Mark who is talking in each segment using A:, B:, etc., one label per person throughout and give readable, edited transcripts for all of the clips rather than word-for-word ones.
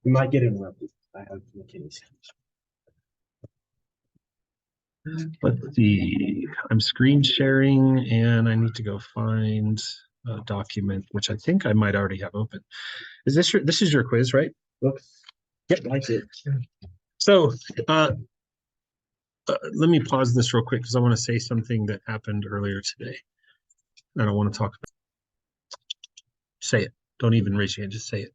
A: You might get interrupted. I have McKinney's.
B: Let's see. I'm screen sharing and I need to go find a document, which I think I might already have open. Is this this is your quiz, right?
A: Looks. Yep, I did.
B: So let me pause this real quick because I want to say something that happened earlier today. I don't want to talk about it. Say it. Don't even raise your hand, just say it.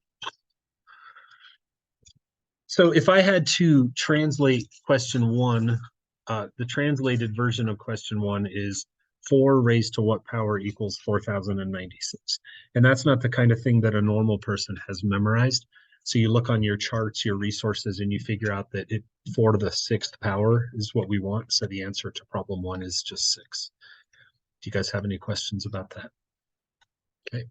B: So if I had to translate question one, the translated version of question one is 4 raised to what power equals 4,096. And that's not the kind of thing that a normal person has memorized. So you look on your charts, your resources, and you figure out that 4 to the 6th power is what we want. So the answer to problem one is just 6. Do you guys have any questions about that? Okay.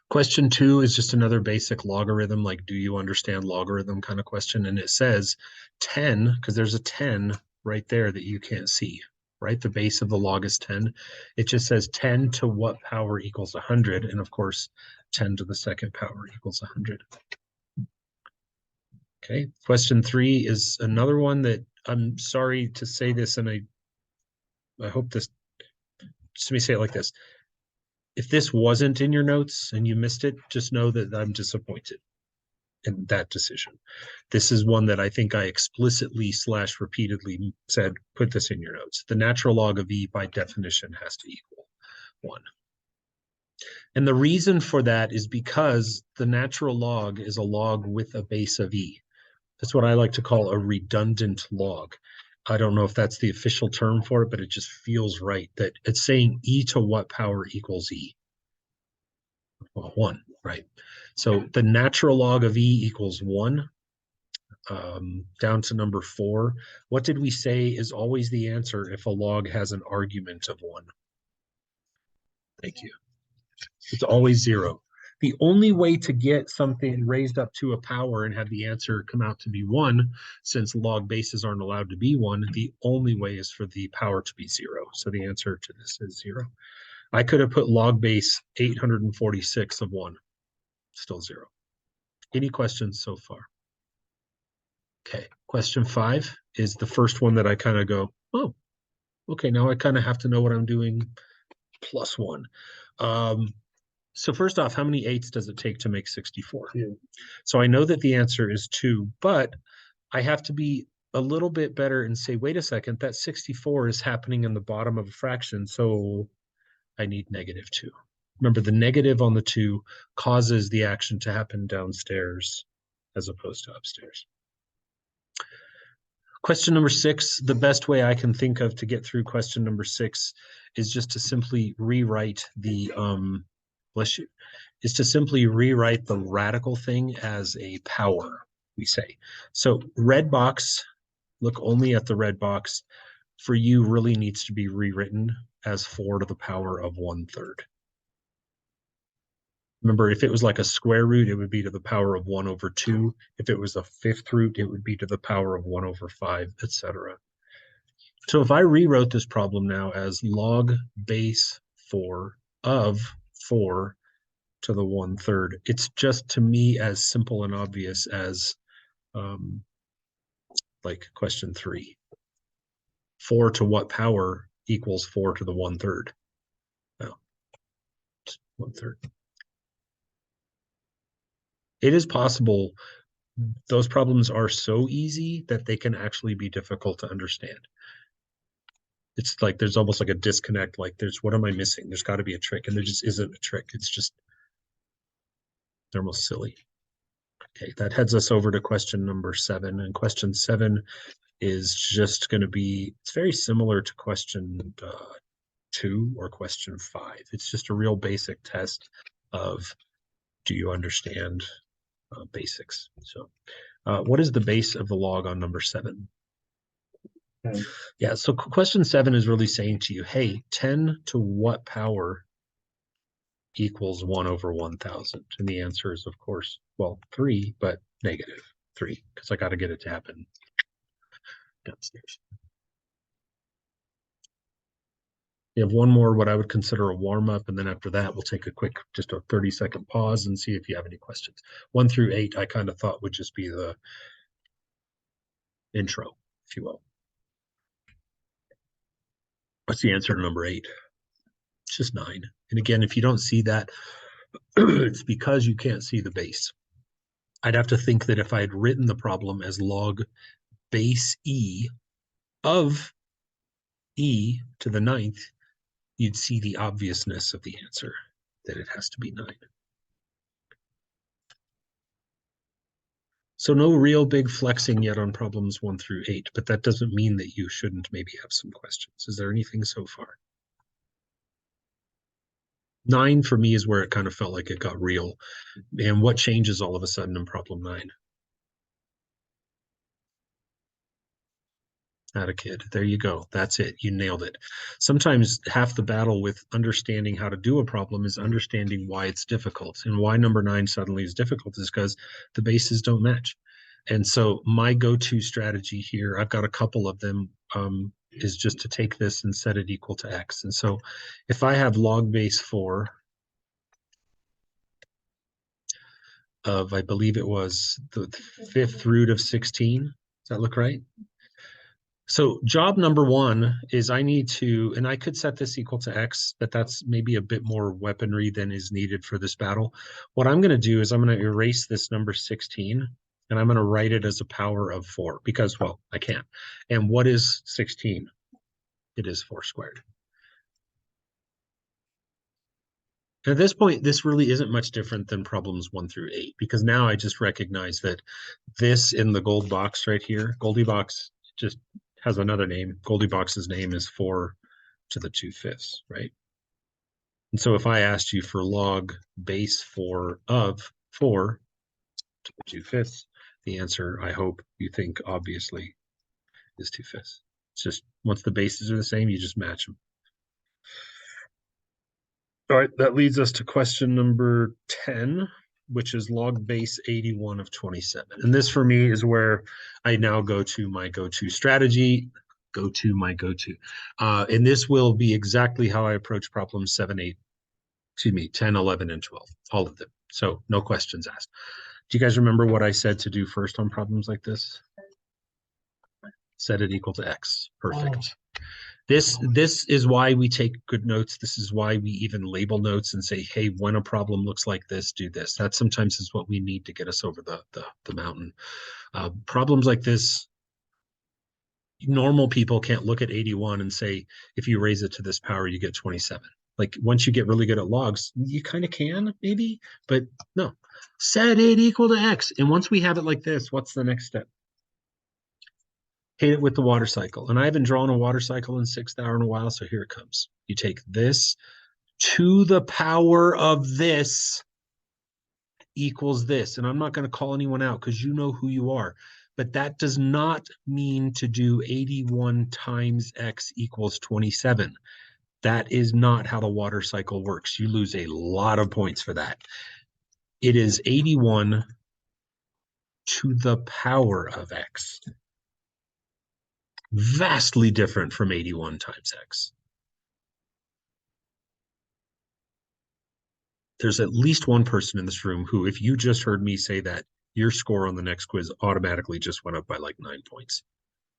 B: Question 2 is just another basic logarithm, like do you understand logarithm kind of question. And it says 10, because there's a 10 right there that you can't see, right? The base of the log is 10. It just says 10 to what power equals 100. And of course, 10 to the 2nd power equals 100. Okay. Question 3 is another one that I'm sorry to say this, and I hope this, just let me say it like this. If this wasn't in your notes and you missed it, just know that I'm disappointed in that decision. This is one that I think I explicitly / repeatedly said, put this in your notes. The natural log of e by definition has to equal 1. And the reason for that is because the natural log is a log with a base of e. That's what I like to call a redundant log. I don't know if that's the official term for it, but it just feels right that it's saying e to what power equals e. Well, 1, right? So the natural log of e equals 1. Down to number 4. What did we say is always the answer if a log has an argument of 1? Thank you. It's always 0. The only way to get something raised up to a power and have the answer come out to be 1, since log bases aren't allowed to be 1, the only way is for the power to be 0. So the answer to this is 0. I could have put log base 846 of 1. Still 0. Any questions so far? Okay, question 5 is the first one that I kind of go, oh, okay, now I kind of have to know what I'm doing plus 1. So first off, how many 8s does it take to make 64?
A: 2.
B: So I know that the answer is 2, but I have to be a little bit better and say, wait a second, that 64 is happening in the bottom of a fraction, so I need -2. Remember, the negative on the 2 causes the action to happen downstairs as opposed to upstairs. Question number 6, the best way I can think of to get through question number 6 is just to simply rewrite the, is to simply rewrite the radical thing as a power, we say. So red box, look only at the red box, for you really needs to be rewritten as 4 to the power of 1/3. Remember, if it was like a square root, it would be to the power of 1/2. If it was a 5th root, it would be to the power of 1/5, etc. So if I rewrote this problem now as log base 4 of 4 to the 1/3, it's just to me as simple and obvious as like question 3. 4 to what power equals 4 to the 1/3? No, 1/3. It is possible. Those problems are so easy that they can actually be difficult to understand. It's like there's almost like a disconnect, like what am I missing? There's got to be a trick, and there just isn't a trick. It's just, they're almost silly. Okay, that heads us over to question number 7, and question 7 is just going to be, it's very similar to question 2 or question 5. It's just a real basic test of, do you understand basics? So what is the base of the log on number 7?
A: 10.
B: Yeah, so question 7 is really saying to you, hey, 10 to what power equals 1/1000? And the answer is, of course, well, 3, but -3, because I got to get it to happen downstairs. We have one more, what I would consider a warm up, and then after that, we'll take a quick, just a 30-second pause and see if you have any questions. 1 through 8, I kind of thought would just be the intro, if you will. What's the answer to number 8? It's just 9. And again, if you don't see that, it's because you can't see the base. I'd have to think that if I had written the problem as log base e of e to the 9th, you'd see the obviousness of the answer, that it has to be 9. So no real big flexing yet on problems 1 through 8, but that doesn't mean that you shouldn't maybe have some questions. Is there anything so far? 9 for me is where it kind of felt like it got real. And what changes all of a sudden in problem 9? Not a kid. There you go. That's it. You nailed it. Sometimes half the battle with understanding how to do a problem is understanding why it's difficult. And why number 9 suddenly is difficult is because the bases don't match. And so my go-to strategy here, I've got a couple of them, is just to take this and set it equal to x. And so if I have log base 4 of, I believe it was the 5th root of 16, does that look right? So job number 1 is I need to, and I could set this equal to x, but that's maybe a bit more weaponry than is needed for this battle. What I'm going to do is I'm going to erase this number 16, and I'm going to write it as a power of 4 because, well, I can. And what is 16? It is 4 squared. And at this point, this really isn't much different than problems 1 through 8, because now I just recognize that this in the gold box right here, Goldie box just has another name. Goldie box's name is 4 to the 2/5, right? And so if I asked you for log base 4 of 4 to the 2/5, the answer, I hope you think, obviously, is 2/5. It's just once the bases are the same, you just match them. All right, that leads us to question number 10, which is log base 81 of 27. And this for me is where I now go to my go-to strategy, my go-to. And this will be exactly how I approach problems 7, 8, 10, 11, and 12, all of them. So no questions asked. Do you guys remember what I said to do first on problems like this? Set it equal to x. Perfect. This is why we take good notes. This is why we even label notes and say, hey, when a problem looks like this, do this. That sometimes is what we need to get us over the mountain. Problems like this, normal people can't look at 81 and say, if you raise it to this power, you get 27. Like once you get really good at logs, you kind of can maybe, but no. Set it equal to x. And once we have it like this, what's the next step? Hit it with the water cycle. And I haven't drawn a water cycle in 6th hour in a while, so here it comes. You take this to the power of this equals this. And I'm not going to call anyone out because you know who you are. But that does not mean to do 81 times x equals 27. That is not how the water cycle works. You lose a lot of points for that. It is 81 to the power of x. Vastly different from 81 times x. There's at least one person in this room who, if you just heard me say that, your score on the next quiz automatically just went up by like 9 points.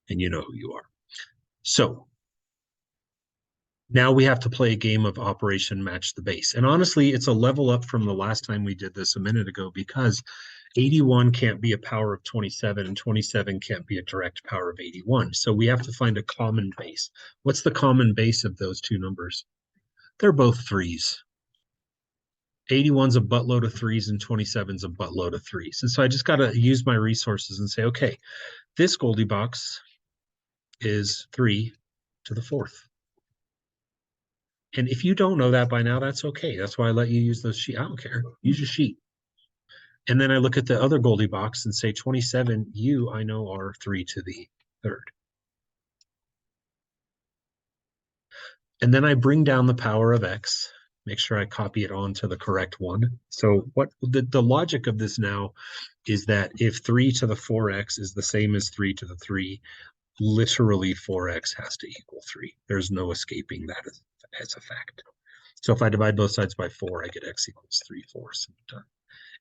B: And you know who you are. So now we have to play a game of Operation Match the Base. And honestly, it's a level up from the last time we did this a minute ago, because 81 can't be a power of 27 and 27 can't be a direct power of 81. So we have to find a common base. What's the common base of those two numbers? They're both 3s. 81's a buttload of 3s and 27's a buttload of 3s. And so I just got to use my resources and say, okay, this Goldie box is 3 to the 4th. And if you don't know that by now, that's okay. That's why I let you use those sheet. I don't care. Use your sheet. And then I look at the other Goldie box and say 27, you, I know, are 3 to the 3rd. And then I bring down the power of x, make sure I copy it onto the correct one. So what the logic of this now is that if 3 to the 4x is the same as 3 to the 3, literally 4x has to equal 3. There's no escaping that as a fact. So if I divide both sides by 4, I get x equals 3/4. Done.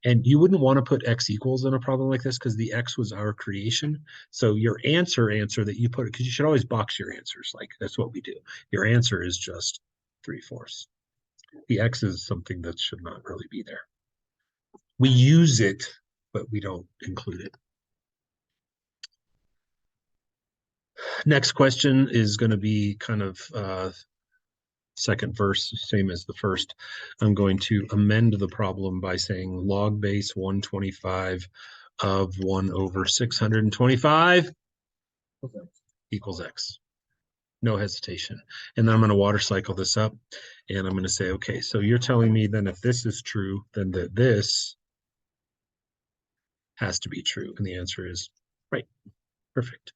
B: And you wouldn't want to put x equals in a problem like this because the x was our creation. So your answer that you put, because you should always box your answers. Like that's what we do. Your answer is just 3/4. The x is something that should not really be there. We use it, but we don't include it. Next question is going to be kind of second verse, same as the first. I'm going to amend the problem by saying log base 125 of 1/625 equals x. No hesitation. And then I'm going to water cycle this up, and I'm going to say, okay, so you're telling me then if this is true, then that this has to be true. And the answer is right. Perfect.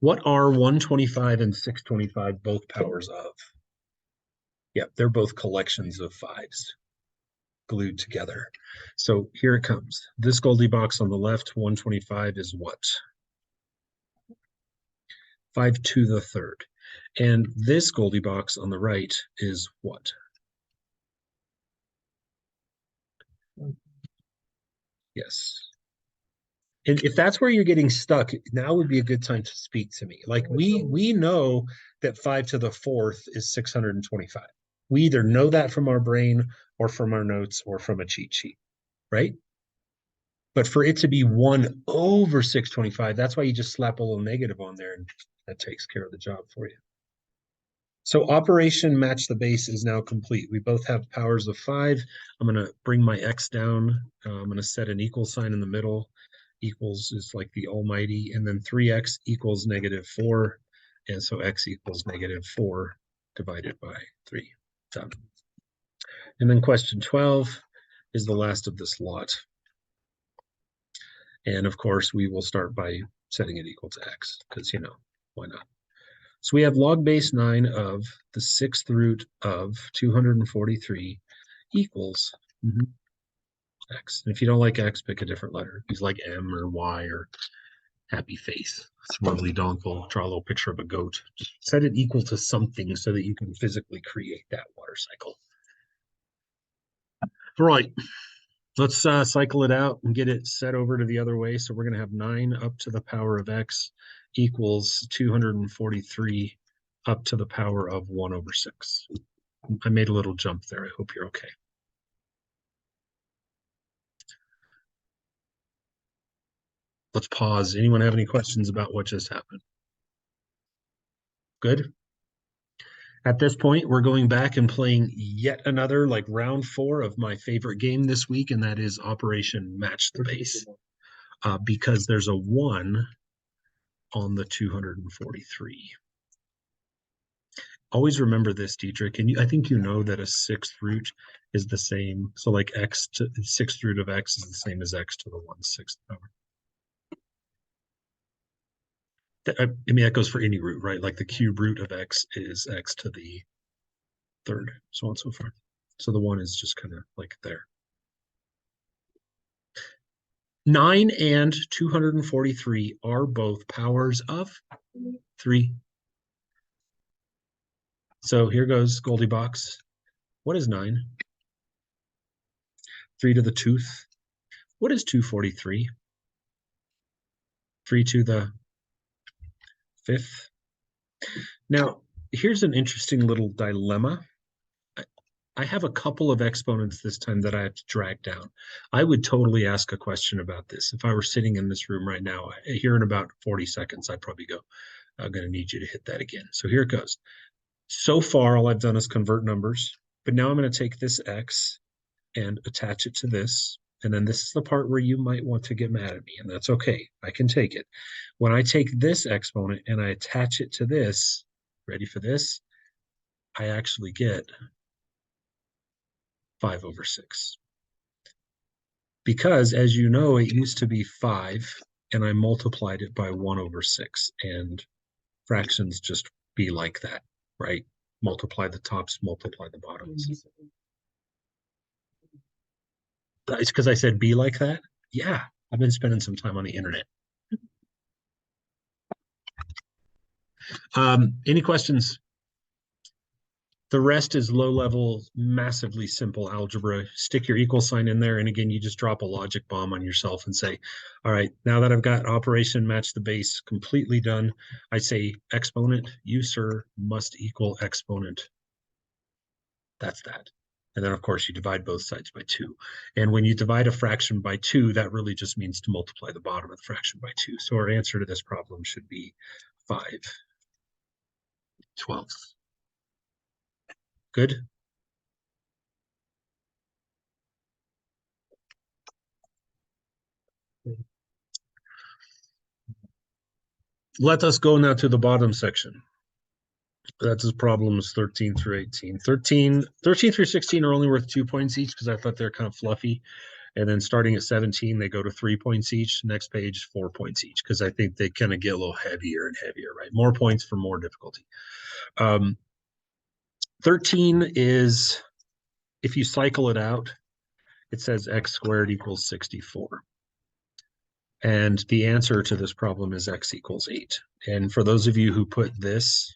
B: What are 125 and 625 both powers of? Yeah, they're both collections of fives glued together. So here it comes. This Goldilocks on the left, 125 is what? 5 to the third. And this Goldilocks on the right is what? Yes. And if that's where you're getting stuck, now would be a good time to speak to me. Like we know that 5 to the fourth is 625. We either know that from our brain or from our notes or from a cheat sheet, right? But for it to be 1/625, that's why you just slap a little negative on there and that takes care of the job for you. So operation match the base is now complete. We both have powers of 5. I'm going to bring my x down. I'm going to set an equal sign in the middle. Equals is like the almighty. And then 3x equals -4. And so x equals -4 divided by 3. Done. And then question 12 is the last of this lot. And of course, we will start by setting it equal to x because, why not? So we have log base 9 of the 6th root of 243 equals x. And if you don't like x, pick a different letter. Use like M or Y or happy face. Smugly donkle, draw a little picture of a goat. Just set it equal to something so that you can physically create that water cycle. All right. Let's cycle it out and get it set over to the other way. So we're going to have 9 up to the power of x equals 243 up to the power of 1/6. I made a little jump there. I hope you're okay. Let's pause. Anyone have any questions about what just happened? Good. At this point, we're going back and playing yet another, like round 4 of my favorite game this week, and that is Operation Match the Base. Because there's a 1 on the 243. Always remember this, Dietrich, and I think you know that a 6th root is the same. So like x to 6th root of x is the same as x to the 1/6 power. I mean, that goes for any root, right? Like the cube root of x is x to the 3rd, so on and so forth. So the 1 is just kind of like there. 9 and 243 are both powers of 3. So here goes Goldilocks. What is 9? 3 to the 2th. What is 243? 3 to the 5th. Now, here's an interesting little dilemma. I have a couple of exponents this time that I have to drag down. I would totally ask a question about this. If I were sitting in this room right now, here in about 40 seconds, I'd probably go, I'm going to need you to hit that again. So here it goes. So far, all I've done is convert numbers, but now I'm going to take this x and attach it to this. And then this is the part where you might want to get mad at me, and that's okay. I can take it. When I take this exponent and I attach it to this, ready for this? I actually get 5/6. Because as you know, it used to be 5 and I multiplied it by 1/6, and fractions just be like that, right? Multiply the tops, multiply the bottoms. It's because I said be like that? Yeah, I've been spending some time on the internet. Any questions? The rest is low level, massively simple algebra. Stick your equal sign in there. And again, you just drop a logic bomb on yourself and say, all right, now that I've got operation match the base completely done, I say exponent, you, sir, must equal exponent. That's that. And then, of course, you divide both sides by 2. And when you divide a fraction by 2, that really just means to multiply the bottom of the fraction by 2. So our answer to this problem should be 5/12. Good? Let us go now to the bottom section. That's his problems 13 through 18. 13 through 16 are only worth 2 points each because I thought they're kind of fluffy. And then starting at 17, they go to 3 points each. Next page, 4 points each because I think they kind of get a little heavier and heavier, right? More points for more difficulty. 13 is, if you cycle it out, it says x squared equals 64. And the answer to this problem is x equals 8. And for those of you who put this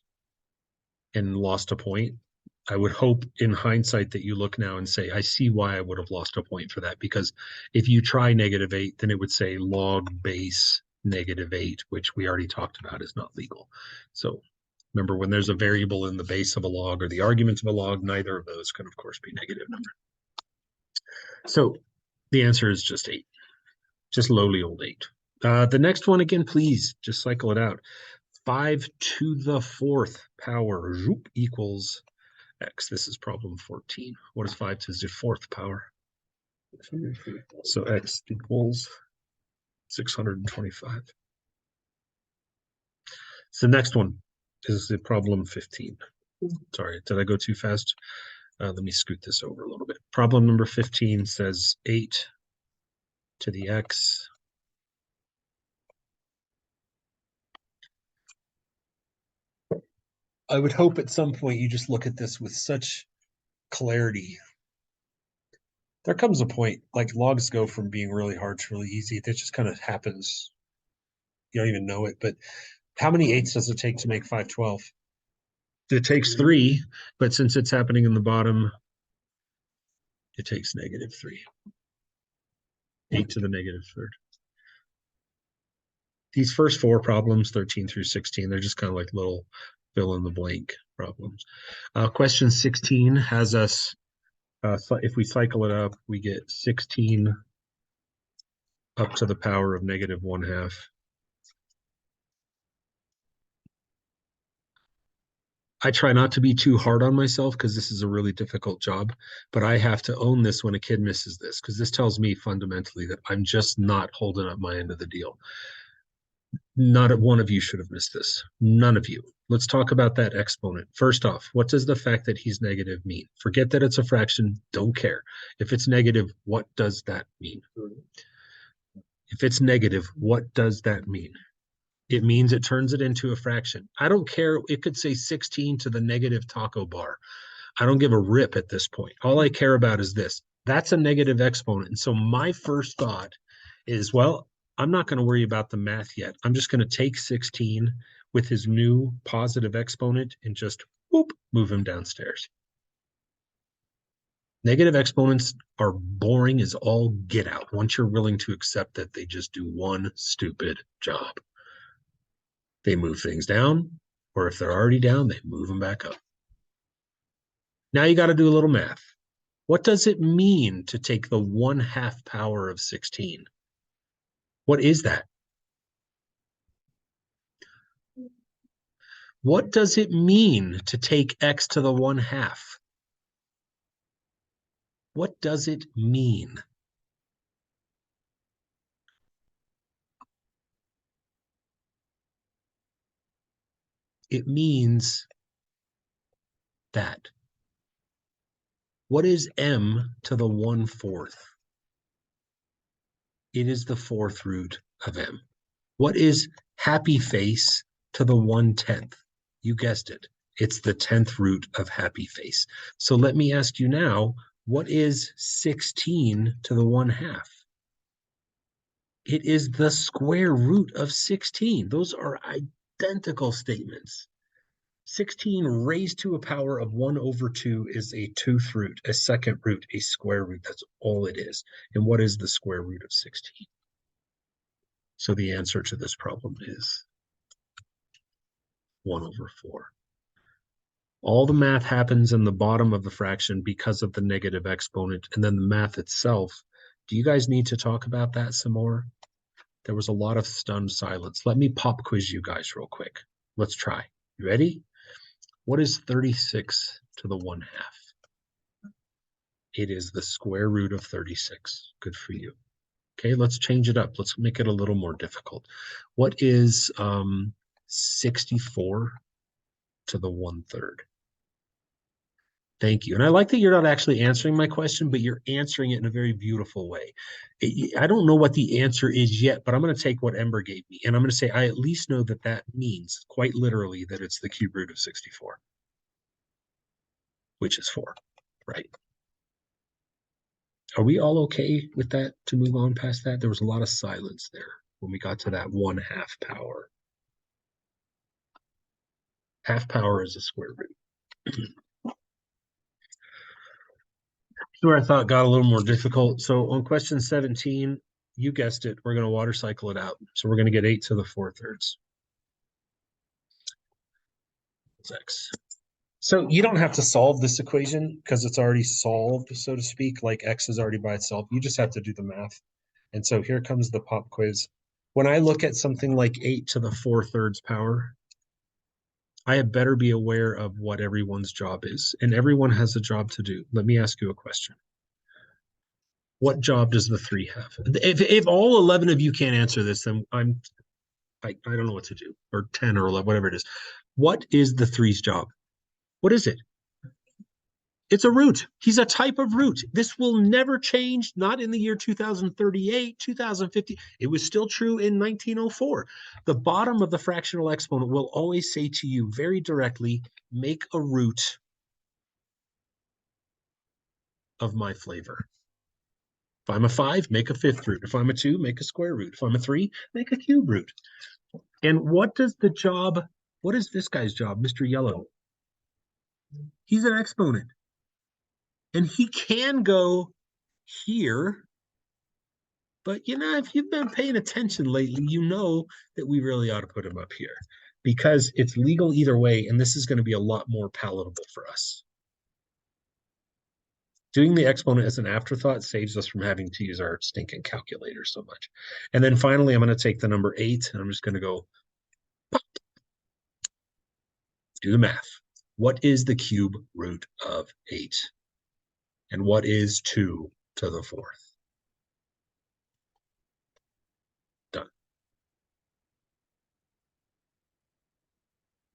B: and lost a point, I would hope in hindsight that you look now and say, I see why I would have lost a point for that. Because if you try -8, then it would say log base -8, which we already talked about is not legal. So remember, when there's a variable in the base of a log or the argument of a log, neither of those can, of course, be negative number. So the answer is just 8, just lowly old 8. The next one, again, please just cycle it out. 5 to the 4th power equals x. This is problem 14. What is 5 to the 4th power? So x equals 625. So the next one is the problem 15. Sorry, did I go too fast? Let me scoot this over a little bit. Problem number 15 says 8 to the x. I would hope at some point you just look at this with such clarity. There comes a point, like logs go from being really hard to really easy. That just kind of happens. You don't even know it. But how many 8s does it take to make 512? It takes 3, but since it's happening in the bottom, it takes -3. 8 to the -3rd. These first 4 problems, 13 through 16, they're just kind of like little fill in the blank problems. Question 16 has us, if we cycle it up, we get 16 up to the power of -1/2. I try not to be too hard on myself because this is a really difficult job, but I have to own this when a kid misses this because this tells me fundamentally that I'm just not holding up my end of the deal. Not one of you should have missed this. None of you. Let's talk about that exponent. First off, what does the fact that he's negative mean? Forget that it's a fraction. Don't care. If it's negative, what does that mean? If it's negative, what does that mean? It means it turns it into a fraction. I don't care. It could say 16 to the negative taco bar. I don't give a rip at this point. All I care about is this. That's a negative exponent. And so my first thought is, well, I'm not going to worry about the math yet. I'm just going to take 16 with his new positive exponent and just whoop, move him downstairs. Negative exponents are boring as all get out once you're willing to accept that they just do one stupid job. They move things down, or if they're already down, they move them back up. Now you got to do a little math. What does it mean to take the 1/2 power of 16? What is that? What does it mean to take x to the 1/2? What does it mean? It means that. What is m to the 1/4? It is the 4th root of m. What is happy face to the 1/10? You guessed it. It's the 10th root of happy face. So let me ask you now, what is 16 to the 1/2? It is the square root of 16. Those are identical statements. 16 raised to a power of 1 over 2 is a tooth root, a second root, a square root. That's all it is. And what is the square root of 16? So the answer to this problem is 1 over 4. All the math happens in the bottom of the fraction because of the negative exponent, and then the math itself. Do you guys need to talk about that some more? There was a lot of stunned silence. Let me pop quiz you guys real quick. Let's try. You ready? What is 36 to the 1/2? It is the square root of 36. Good for you. Okay, let's change it up. Let's make it a little more difficult. What is 64 to the 1/3? Thank you. And I like that you're not actually answering my question, but you're answering it in a very beautiful way. I don't know what the answer is yet, but I'm going to take what Ember gave me. And I'm going to say, I at least know that that means quite literally that it's the cube root of 64, which is 4, right? Are we all okay with that to move on past that? There was a lot of silence there when we got to that 1/2 power. Half power is a square root. Where I thought got a little more difficult. So on question 17, you guessed it, we're going to water cycle it out. So we're going to get 8 to the 4/3. X. So you don't have to solve this equation because it's already solved, so to speak, like x is already by itself. You just have to do the math. And so here comes the pop quiz. When I look at something like 8 to the 4/3 power, I had better be aware of what everyone's job is. And everyone has a job to do. Let me ask you a question. What job does the 3 have? If all 11 of you can't answer this, then I don't know what to do, or 10 or 11, whatever it is. What is the 3's job? What is it? It's a root. He's a type of root. This will never change, not in the year 2038, 2050. It was still true in 1904. The bottom of the fractional exponent will always say to you very directly, make a root of my flavor. If I'm a 5, make a 5th root. If I'm a 2, make a square root. If I'm a 3, make a cube root. And what is this guy's job, Mr. Yellow? He's an exponent. And he can go here, but if you've been paying attention lately, you know that we really ought to put him up here because it's legal either way, and this is going to be a lot more palatable for us. Doing the exponent as an afterthought saves us from having to use our stinking calculator so much. And then finally, I'm going to take the number 8, and I'm just going to go do the math. What is the cube root of 8? And what is 2 to the 4th? Done.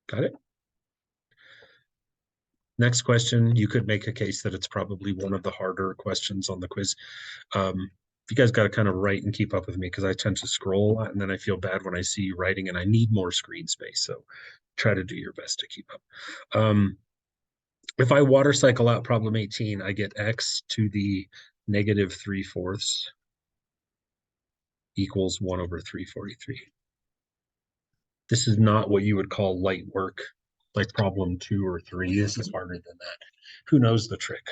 B: Got it? Next question, you could make a case that it's probably one of the harder questions on the quiz. You guys got to kind of write and keep up with me because I tend to scroll a lot, and then I feel bad when I see you writing, and I need more screen space. So try to do your best to keep up. If I water cycle out problem 18, I get x to the negative 3/4 equals 1 over 343. This is not what you would call light work, like problem 2 or 3. This is harder than that. Who knows the trick?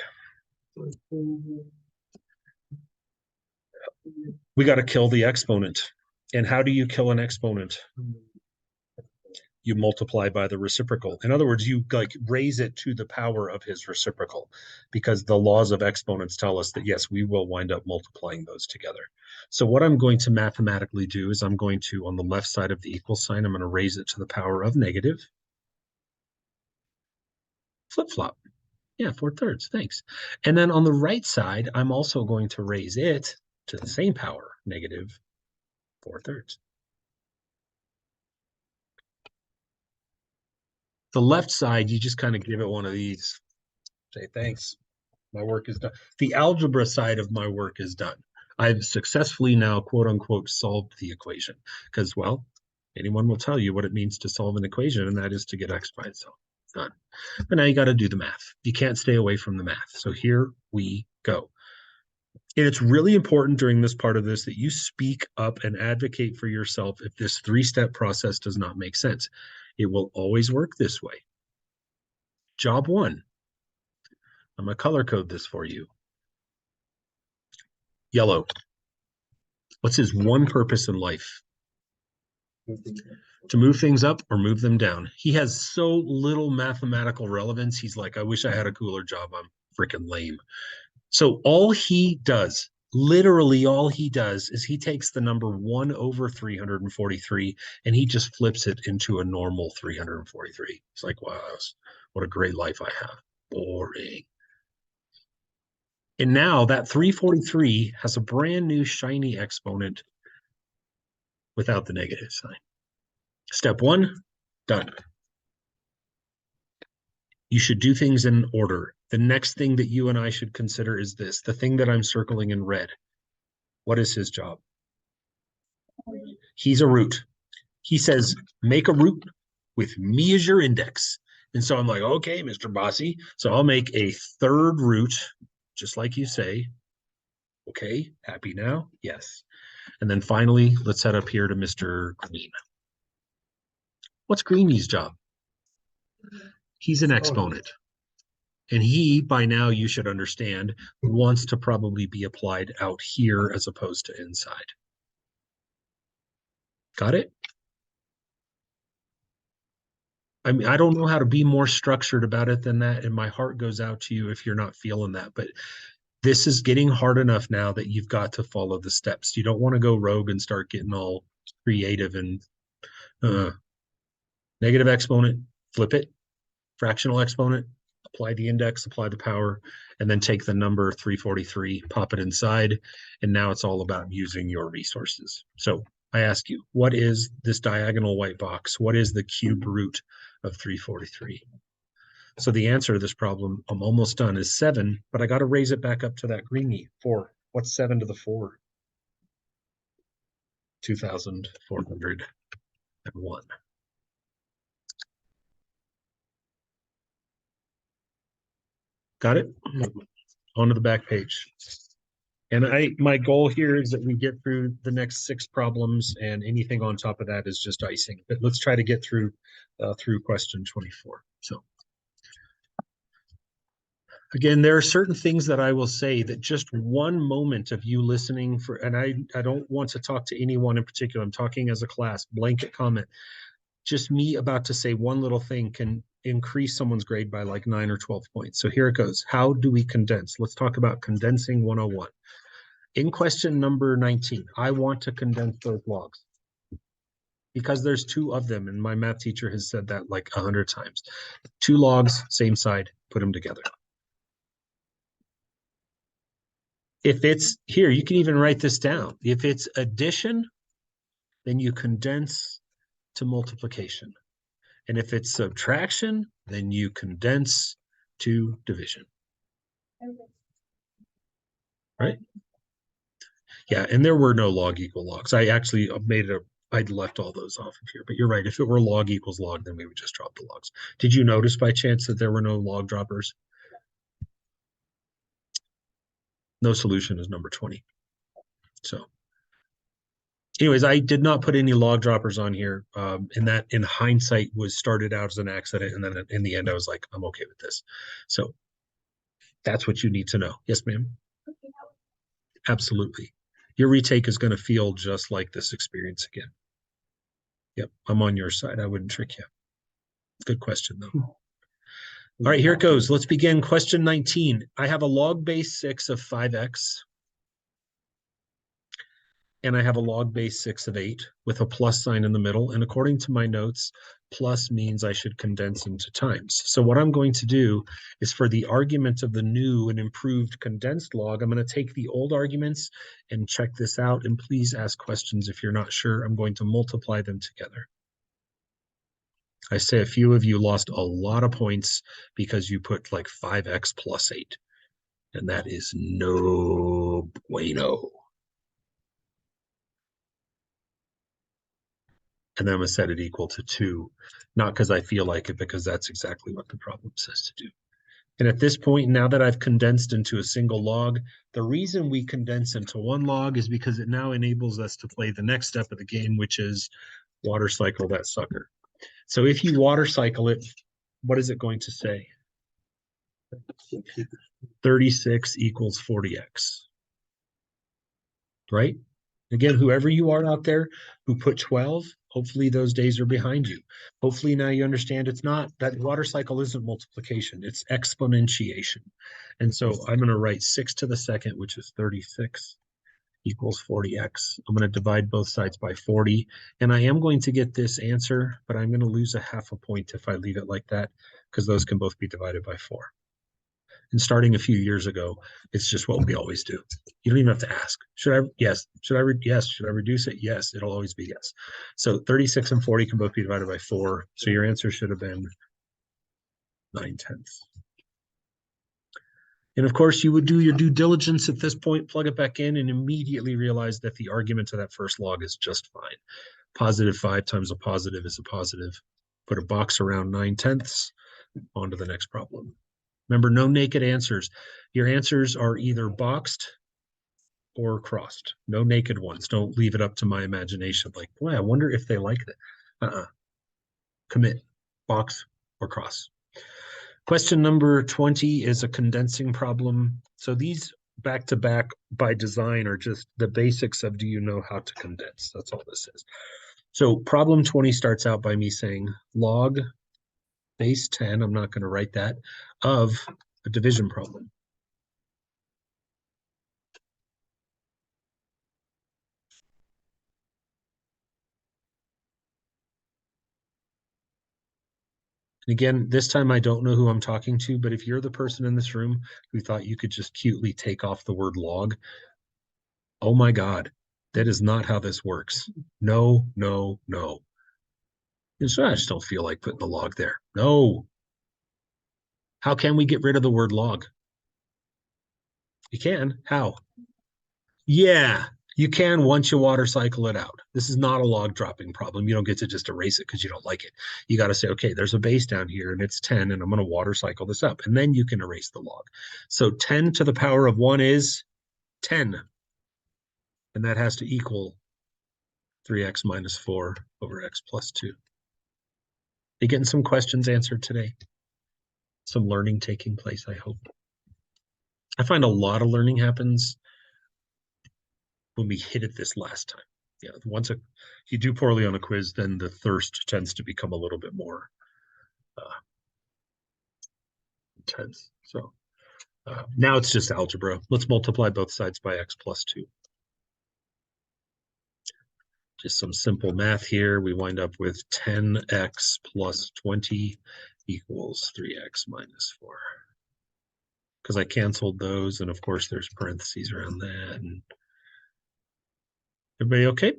B: We got to kill the exponent. And how do you kill an exponent? You multiply by the reciprocal. In other words, you raise it to the power of his reciprocal, because the laws of exponents tell us that, yes, we will wind up multiplying those together. So what I'm going to mathematically do is I'm going to, on the left side of the equal sign, I'm going to raise it to the power of negative. Flip-flop. Yeah, 4/3, thanks. And then on the right side, I'm also going to raise it to the same power, negative 4/3. The left side, you just kind of give it one of these. Say, thanks, my work is done. The algebra side of my work is done. I've successfully now, quote unquote, solved the equation. Because, well, anyone will tell you what it means to solve an equation, and that is to get x by itself. Done. But now you got to do the math. You can't stay away from the math. So here we go. And it's really important during this part of this that you speak up and advocate for yourself if this 3-step process does not make sense. It will always work this way. Job 1. I'm going to color code this for you. Yellow. What's his one purpose in life? To move things up or move them down. He has so little mathematical relevance. He's like, I wish I had a cooler job. I'm freaking lame. So all he does, literally all he does, is he takes the number 1 over 343 and he just flips it into a normal 343. It's like, wow, what a great life I have. Boring. And now that 343 has a brand new shiny exponent without the negative sign. Step 1, done. You should do things in order. The next thing that you and I should consider is this, the thing that I'm circling in red. What is his job? He's a root. He says, make a root with me as your index. And so I'm like, okay, Mr. Bossy. So I'll make a third root, just like you say. Okay, happy now? Yes. And then finally, let's head up here to Mr. Green. What's Greeny's job? He's an exponent. And he, by now, you should understand, wants to probably be applied out here as opposed to inside. Got it? I mean, I don't know how to be more structured about it than that, and my heart goes out to you if you're not feeling that. But this is getting hard enough now that you've got to follow the steps. You don't want to go rogue and start getting all creative and negative exponent, flip it, fractional exponent, apply the index, apply the power, and then take the number 343, pop it inside, and now it's all about using your resources. So I ask you, what is this diagonal white box? What is the cube root of 343? So the answer to this problem, I'm almost done, is 7, but I got to raise it back up to that greeny, 4. What's 7 to the 4? 2,401. Got it? Onto the back page. And my goal here is that we get through the next 6 problems, and anything on top of that is just icing. But let's try to get through question 24. So again, there are certain things that I will say that just one moment of you listening for, and I don't want to talk to anyone in particular. I'm talking as a class, blanket comment. Just me about to say one little thing can increase someone's grade by like 9 or 12 points. So here it goes. How do we condense? Let's talk about condensing 101. In question number 19, I want to condense those logs because there's 2 of them, and my math teacher has said that like 100 times. 2 logs, same side, put them together. If it's here, you can even write this down. If it's addition, then you condense to multiplication. And if it's subtraction, then you condense to division. Right? Yeah, and there were no log equal logs. I actually I'd left all those off of here, but you're right. If it were log equals log, then we would just drop the logs. Did you notice by chance that there were no log droppers? No solution is number 20. So anyways, I did not put any log droppers on here. And that in hindsight was started out as an accident. And then in the end, I was like, I'm okay with this. So that's what you need to know. Yes, ma'am. Absolutely. Your retake is going to feel just like this experience again. Yep, I'm on your side. I wouldn't trick you. Good question, though. All right, here it goes. Let's begin. Question 19. I have a log base 6 of 5x. And I have a log base 6 of 8 with a plus sign in the middle. And according to my notes, plus means I should condense into times. So what I'm going to do is for the argument of the new and improved condensed log, I'm going to take the old arguments and check this out. And please ask questions if you're not sure. I'm going to multiply them together. I say a few of you lost a lot of points because you put like 5x plus 8. And that is no bueno. And then I'm going to set it equal to 2, not because I feel like it, because that's exactly what the problem says to do. And at this point, now that I've condensed into a single log, the reason we condense into one log is because it now enables us to play the next step of the game, which is water cycle that sucker. So if you water cycle it, what is it going to say? 36 equals 40x, right? Again, whoever you are out there who put 12, hopefully those days are behind you. Hopefully now you understand it's not, that water cycle isn't multiplication, it's exponentiation. And so I'm going to write 6 to the second, which is 36 equals 40x. I'm going to divide both sides by 40. And I am going to get this answer, but I'm going to lose a half a point if I leave it like that, because those can both be divided by 4. And starting a few years ago, it's just what we always do. You don't even have to ask. Should I? Yes. Should I? Yes. Should I reduce it? Yes. It'll always be yes. So 36 and 40 can both be divided by 4. So your answer should have been 9/10. And of course, you would do your due diligence at this point, plug it back in, and immediately realize that the argument to that first log is just fine. Positive 5 times a positive is a positive. Put a box around 9/10. On to the next problem. Remember, no naked answers. Your answers are either boxed or crossed. No naked ones. Don't leave it up to my imagination. Like, boy, I wonder if they like that. Commit, box, or cross. Question number 20 is a condensing problem. So these back to back by design are just the basics of do you know how to condense? That's all this is. So problem 20 starts out by me saying log base 10, I'm not going to write that, of a division problem. And again, this time I don't know who I'm talking to, but if you're the person in this room who thought you could just cutely take off the word log, oh my God, that is not how this works. No, no, no. And so I just don't feel like putting the log there. No. How can we get rid of the word log? You can. How? Yeah, you can once you water cycle it out. This is not a log dropping problem. You don't get to just erase it because you don't like it. You got to say, okay, there's a base down here and it's 10 and I'm going to water cycle this up. And then you can erase the log. So 10 to the power of 1 is 10. And that has to equal 3x minus 4 over x plus 2. You getting some questions answered today? Some learning taking place, I hope. I find a lot of learning happens when we hit it this last time. Yeah, once you do poorly on a quiz, then the thirst tends to become a little bit more intense. So now it's just algebra. Let's multiply both sides by x plus 2. Just some simple math here. We wind up with 10x plus 20 equals 3x minus 4. Because I canceled those, and of course there's parentheses around that. And everybody okay?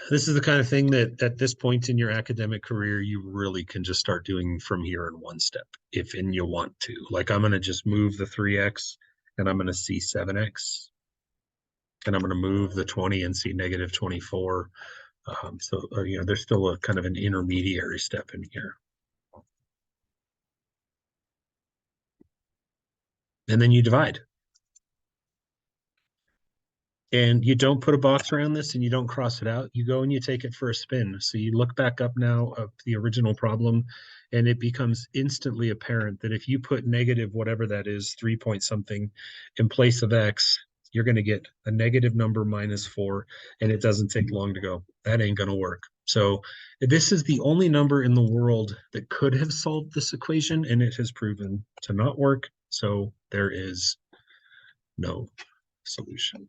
B: This is the kind of thing that at this point in your academic career, you really can just start doing from here in one step, if and you want to. Like I'm going to just move the 3x and I'm going to see 7x. And I'm going to move the 20 and see negative 24. There's still a kind of an intermediary step in here. And then you divide. And you don't put a box around this and you don't cross it out. You go and you take it for a spin. So you look back up now of the original problem, and it becomes instantly apparent that if you put negative whatever that is, 3 point something, in place of x, you're going to get a negative number minus 4, and it doesn't take long to go. That ain't going to work. So this is the only number in the world that could have solved this equation, and it has proven to not work. So there is no solution.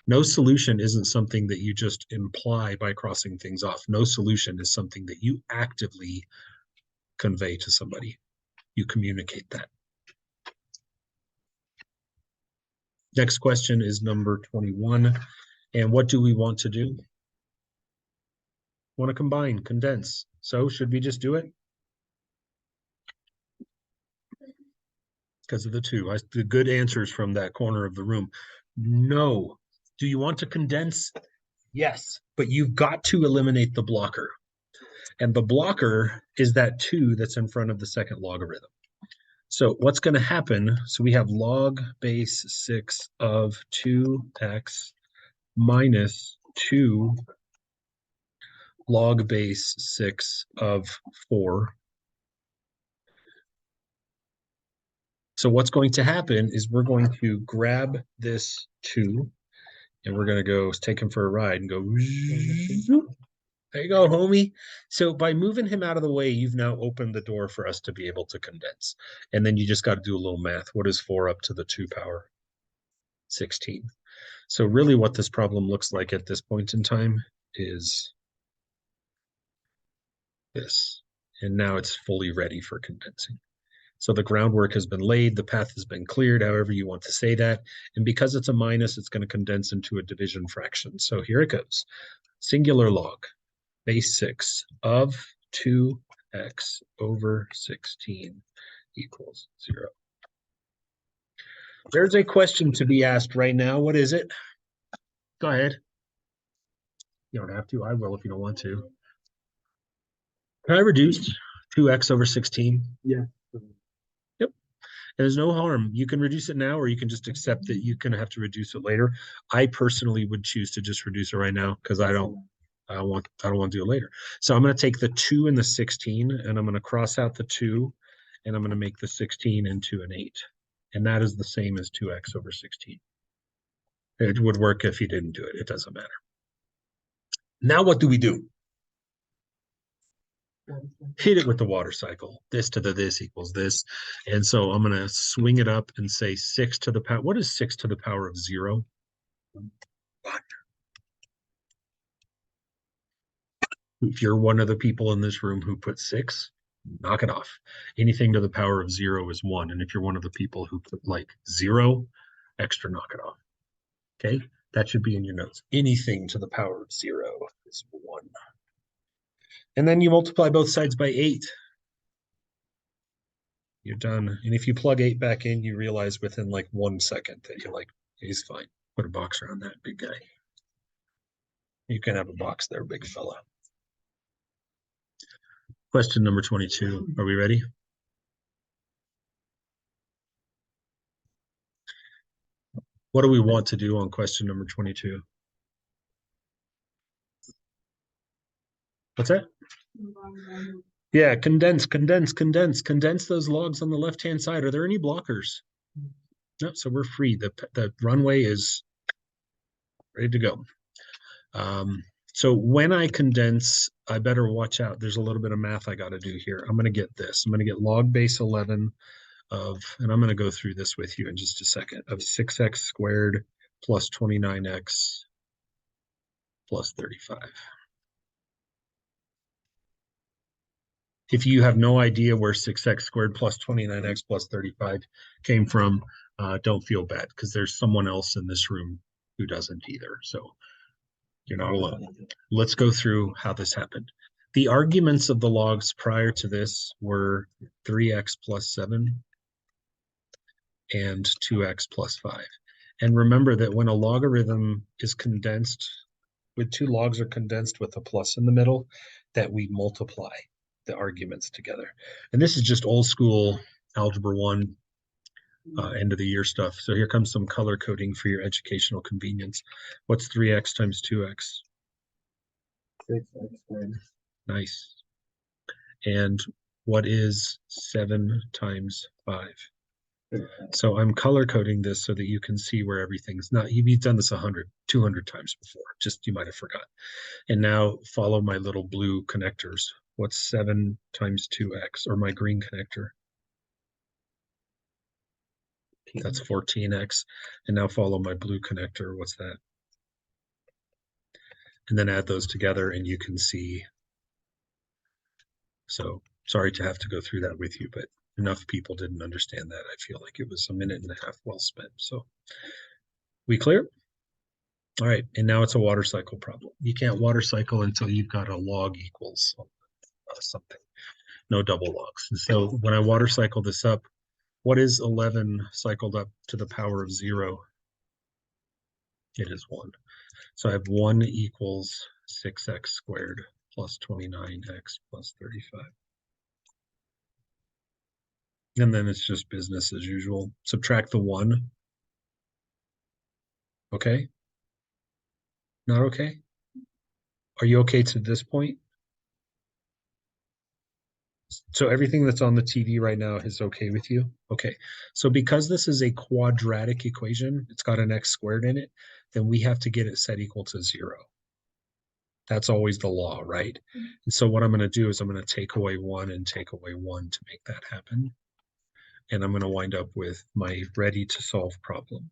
B: No solution isn't something that you just imply by crossing things off. No solution is something that you actively convey to somebody. You communicate that. Next question is number 21. And what do we want to do? Want to combine, condense. So should we just do it? Because of the 2. The good answers from that corner of the room. No. Do you want to condense? Yes. But you've got to eliminate the blocker. And the blocker is that 2 that's in front of the second logarithm. So what's going to happen? So we have log base 6 of 2x minus 2 log base 6 of 4 So what's going to happen is we're going to grab this 2 and we're going to go take him for a ride and go. There you go, homie. So by moving him out of the way, you've now opened the door for us to be able to condense. And then you just got to do a little math. What is 4 up to the 2 power? 16. So really what this problem looks like at this point in time is this. And now it's fully ready for condensing. So the groundwork has been laid, the path has been cleared, however you want to say that. And because it's a minus, it's going to condense into a division fraction. So here it goes. Singular log, base 6 of 2x over 16 equals 0. There's a question to be asked right now. What is it? Go ahead. You don't have to. I will if you don't want to. Can I reduce 2x over 16?
A: Yeah.
B: Yep. There's no harm. You can reduce it now, or you can just accept that you're going to have to reduce it later. I personally would choose to just reduce it right now because I don't want to do it later. So I'm going to take the 2 and the 16, and I'm going to cross out the 2, and I'm going to make the 16 into an 8. And that is the same as 2x over 16. It would work if you didn't do it. It doesn't matter. Now what do we do? Hit it with the water cycle. This to the this equals this. And so I'm going to swing it up and say 6 to the power. What is 6 to the power of 0? 1. If you're one of the people in this room who put 6, knock it off. Anything to the power of 0 is 1. And if you're one of the people who put like 0, extra knock it off. Okay? That should be in your notes. Anything to the power of 0 is 1. And then you multiply both sides by 8. You're done. And if you plug 8 back in, you realize within like 1 second that you're like, he's fine. Put a box around that big guy. You can have a box there, big fella. Question number 22. Are we ready? What do we want to do on question number 22? What's that? Yeah, condense those logs on the left-hand side. Are there any blockers? No, so we're free. The runway is ready to go. So when I condense, I better watch out. There's a little bit of math I got to do here. I'm going to get this. I'm going to get log base 11 of, and I'm going to go through this with you in just a second, of 6x squared plus 29x plus 35. If you have no idea where 6x squared plus 29x plus 35 came from, don't feel bad because there's someone else in this room who doesn't either. So you're not alone. Let's go through how this happened. The arguments of the logs prior to this were 3x plus 7 and 2x plus 5. And remember that when a logarithm is condensed, when 2 logs are condensed with a plus in the middle, that we multiply the arguments together. And this is just old school algebra 1 end of the year stuff. So here comes some color coding for your educational convenience. What's 3x times 2x?
A: 6x squared.
B: Nice. And what is 7 times 5? So I'm color coding this so that you can see where everything's not. You've done this 100, 200 times before. Just you might have forgot. And now follow my little blue connectors. What's 7 times 2x, or my green connector? That's 14x. And now follow my blue connector. What's that? And then add those together and you can see. So sorry to have to go through that with you, but enough people didn't understand that. I feel like it was a minute and a half well spent. So we clear? All right, and now it's a water cycle problem. You can't water cycle until you've got a log equals something. No double logs. And so when I water cycle this up, what is 11 cycled up to the power of 0? It is 1. So I have 1 equals 6x squared plus 29x plus 35. And then it's just business as usual. Subtract the 1. Okay? Not okay? Are you okay to this point? So everything that's on the TV right now is okay with you? Okay. So because this is a quadratic equation, it's got an x squared in it, then we have to get it set equal to 0. That's always the law, right? And so what I'm going to do is I'm going to take away 1 and take away 1 to make that happen. And I'm going to wind up with my ready to solve problem.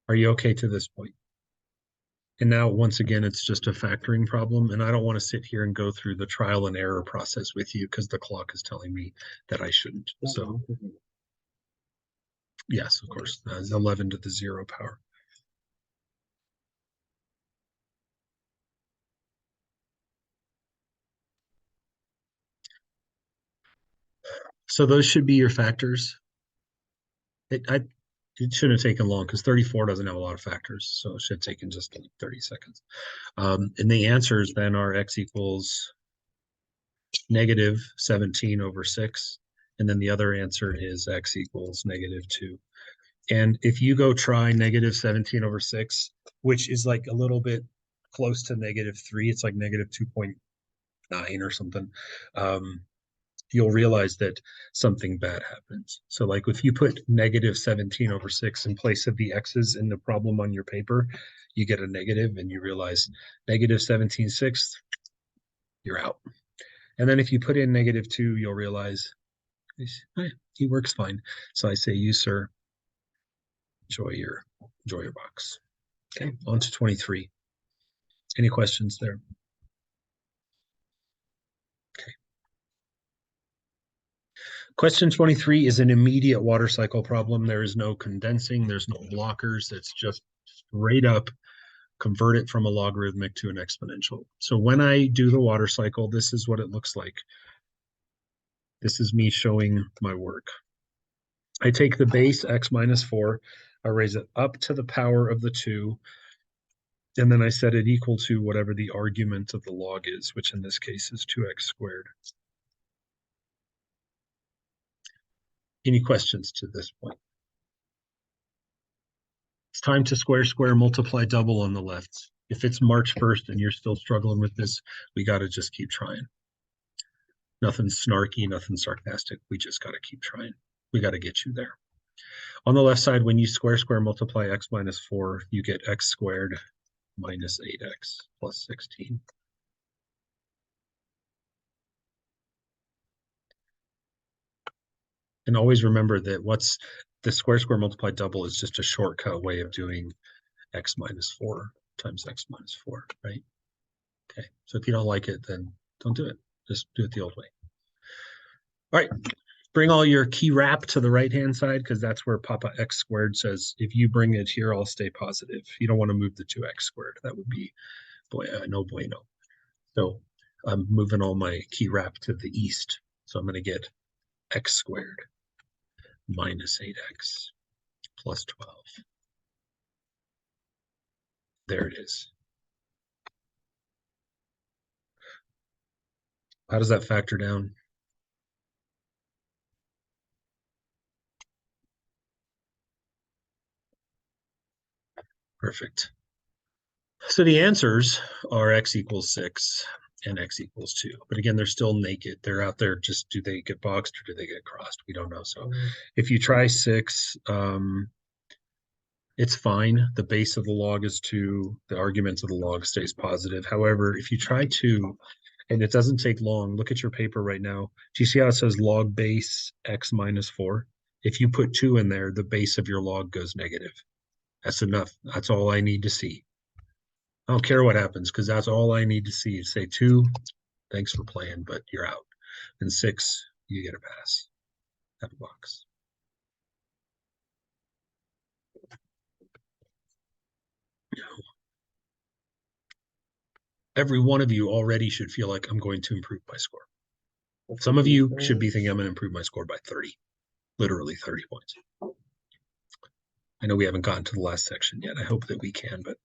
B: Are you okay to this point? And now, once again, it's just a factoring problem. And I don't want to sit here and go through the trial and error process with you because the clock is telling me that I shouldn't. So, yes, of course, 11 to the 0 power. So those should be your factors. It shouldn't have taken long because 34 doesn't have a lot of factors. So it should have taken just like 30 seconds. And the answers then are x equals negative 17 over 6. And then the other answer is x equals negative 2. And if you go try negative 17 over 6, which is like a little bit close to negative 3, it's like negative 2.9 or something, you'll realize that something bad happens. So like if you put negative 17 over 6 in place of the x's in the problem on your paper, you get a negative and you realize negative 17 sixths, you're out. And then if you put in negative 2, you'll realize he works fine. So I say, you, sir, enjoy your box. Okay, on to 23. Any questions there? Okay. Question 23 is an immediate water cycle problem. There is no condensing, there's no blockers. It's just straight up convert it from a logarithmic to an exponential. So when I do the water cycle, this is what it looks like. This is me showing my work. I take the base x minus 4, I raise it up to the power of the 2, and then I set it equal to whatever the argument of the log is, which in this case is 2x squared. Any questions to this point? It's time to square, multiply, double on the left. If it's March 1st and you're still struggling with this, we got to just keep trying. Nothing snarky, nothing sarcastic. We just got to keep trying. We got to get you there. On the left side, when you square, multiply x minus 4, you get x squared minus 8x plus 16. And always remember that what's the square, multiply, double is just a shortcut way of doing x minus 4 times x minus 4, right? Okay, so if you don't like it, then don't do it. Just do it the old way. All right, bring all your key wrap to the right-hand side because that's where Papa x squared says, if you bring it here, I'll stay positive. You don't want to move the 2x squared. That would be no bueno. So I'm moving all my key wrap to the east. So I'm going to get x squared minus 8x plus 12. There it is. How does that factor down? Perfect. So the answers are x equals 6 and x equals 2. But again, they're still naked. They're out there. Just do they get boxed or do they get crossed? We don't know. So if you try 6, it's fine. The base of the log is 2. The argument of the log stays positive. However, if you try 2, and it doesn't take long, look at your paper right now. Do you see how it says log base x minus 4? If you put 2 in there, the base of your log goes negative. That's enough. That's all I need to see. I don't care what happens because that's all I need to see. Say 2, thanks for playing, but you're out. And 6, you get a pass. Have a box. Every one of you already should feel like I'm going to improve my score. Some of you should be thinking I'm going to improve my score by 30, literally 30 points. I know we haven't gotten to the last section yet. I hope that we can, but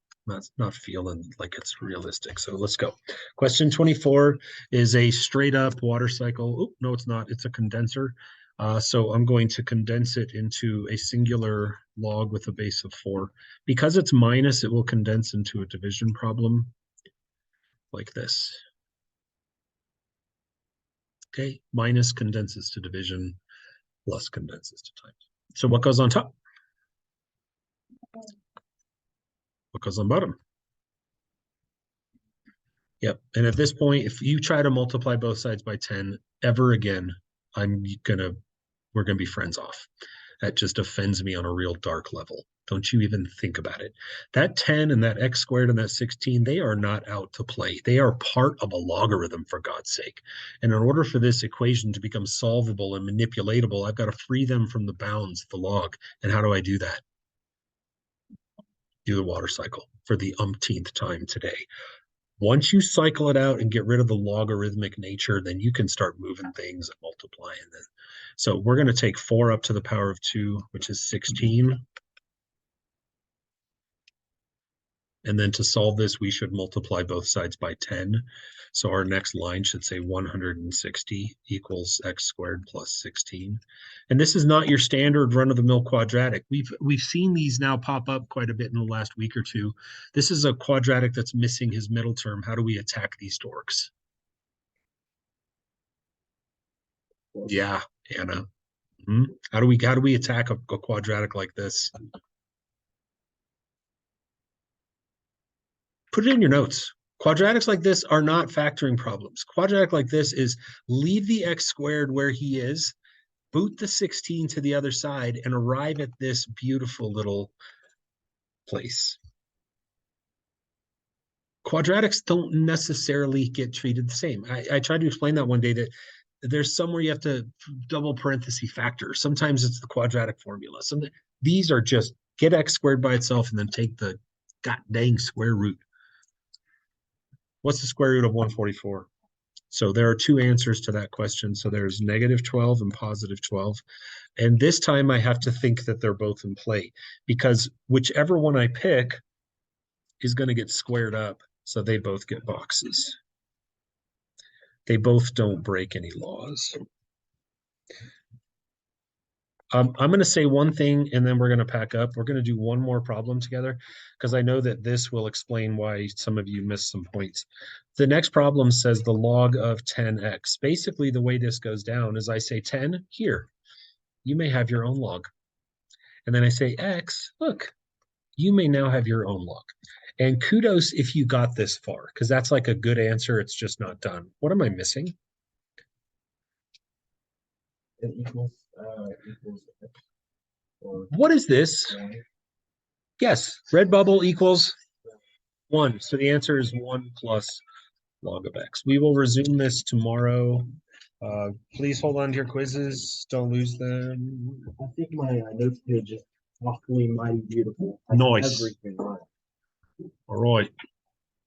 B: not feeling like it's realistic. So let's go. Question 24 is a straight up water cycle. Oh, no, it's not. It's a condenser. So I'm going to condense it into a singular log with a base of 4. Because it's minus, it will condense into a division problem like this. Okay, minus condenses to division, plus condenses to times. So what goes on top? What goes on bottom? Yep. And at this point, if you try to multiply both sides by 10 ever again, we're gonna be friends off. That just offends me on a real dark level. Don't you even think about it. That 10 and that x squared and that 16, they are not out to play. They are part of a logarithm, for God's sake. And in order for this equation to become solvable and manipulatable, I've got to free them from the bounds of the log. And how do I do that? Do the water cycle for the umpteenth time today. Once you cycle it out and get rid of the logarithmic nature, then you can start moving things and multiplying them. So we're going to take 4 up to the power of 2, which is 16. And then to solve this, we should multiply both sides by 10. So our next line should say 160 equals x squared plus 16. And this is not your standard run-of-the-mill quadratic. We've seen these now pop up quite a bit in the last week or two. This is a quadratic that's missing his middle term. How do we attack these dorks? Yeah, Anna. How do we attack a quadratic like this? Put it in your notes. Quadratics like this are not factoring problems. Quadratic like this is leave the x squared where he is, boot the 16 to the other side, and arrive at this beautiful little place. Quadratics don't necessarily get treated the same. I tried to explain that one day that there's somewhere you have to double parenthesis factor. Sometimes it's the quadratic formula. These are just get x squared by itself and then take the god dang square root. What's the square root of 144? So there are 2 answers to that question. So there's negative 12 and positive 12. And this time I have to think that they're both in play because whichever one I pick is going to get squared up. So they both get boxes. They both don't break any laws. I'm going to say one thing and then we're going to pack up. We're going to do one more problem together because I know that this will explain why some of you missed some points. The next problem says the log of 10x. Basically, the way this goes down is I say 10 here. You may have your own log. And then I say x, look, you may now have your own log. And kudos if you got this far because that's like a good answer. It's just not done. What am I missing?
A: It equals
B: What is this? Yes, red bubble equals 1. So the answer is 1 plus log of x. We will resume this tomorrow. Please hold on to your quizzes. Don't lose them.
A: I think my notes page is awfully mighty beautiful.
B: Nice.
A: Everything right.
B: All right.